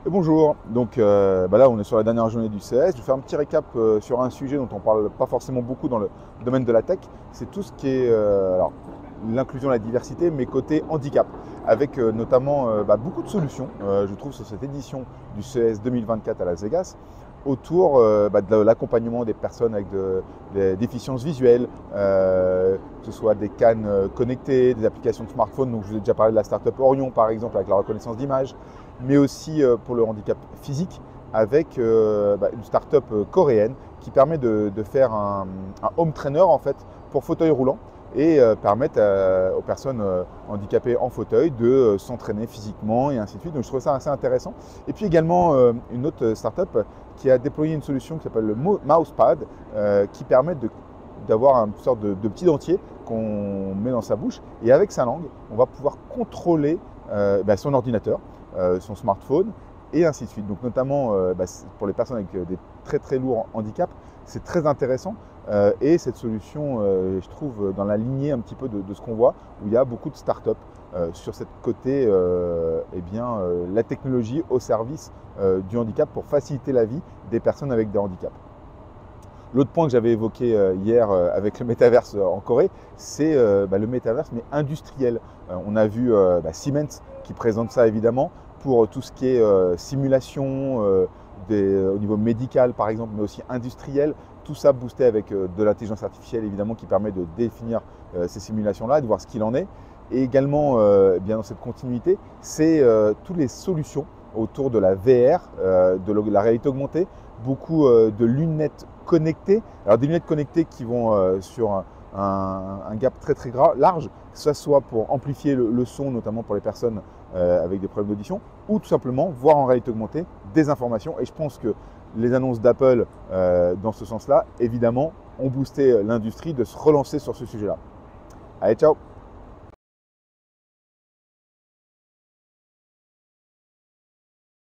Et bonjour, donc là on est sur la dernière journée du CS. Je vais faire un petit récap sur un sujet dont on ne parle pas forcément beaucoup dans le domaine de la tech. C'est tout ce qui est l'inclusion et la diversité, mais côté handicap, avec notamment beaucoup de solutions, je trouve, sur cette édition du CS 2024 à Las Vegas, autour de l'accompagnement des personnes avec des déficiences visuelles, que ce soit des cannes connectées, des applications de smartphone. Donc je vous ai déjà parlé de la startup Orion par exemple avec la reconnaissance d'image, mais aussi pour le handicap physique avec une start-up coréenne qui permet de faire un home trainer en fait pour fauteuil roulant et permettre aux personnes handicapées en fauteuil de s'entraîner physiquement et ainsi de suite. Donc je trouve ça assez intéressant. Et puis également une autre start-up qui a déployé une solution qui s'appelle le Mousepad qui permet d'avoir une sorte de petit dentier qu'on met dans sa bouche et avec sa langue, on va pouvoir contrôler son ordinateur, son smartphone et ainsi de suite. Donc notamment pour les personnes avec des très très lourds handicaps, c'est très intéressant et cette solution, je trouve, dans la lignée un petit peu de ce qu'on voit, où il y a beaucoup de startups sur cette côté, la technologie au service du handicap pour faciliter la vie des personnes avec des handicaps. L'autre point que j'avais évoqué hier avec le métaverse en Corée, c'est le métaverse mais industriel. On a vu Siemens qui présente ça évidemment pour tout ce qui est simulation au niveau médical par exemple, mais aussi industriel. Tout ça boosté avec de l'intelligence artificielle évidemment qui permet de définir ces simulations-là et de voir ce qu'il en est. Et également, bien dans cette continuité, c'est toutes les solutions autour de la VR, de la réalité augmentée, beaucoup de lunettes connectées. Alors des lunettes connectées qui vont sur un gap très très large, que ce soit pour amplifier le son, notamment pour les personnes avec des problèmes d'audition, ou tout simplement voir en réalité augmentée des informations. Et je pense que les annonces d'Apple dans ce sens-là, évidemment, ont boosté l'industrie de se relancer sur ce sujet-là. Allez, ciao!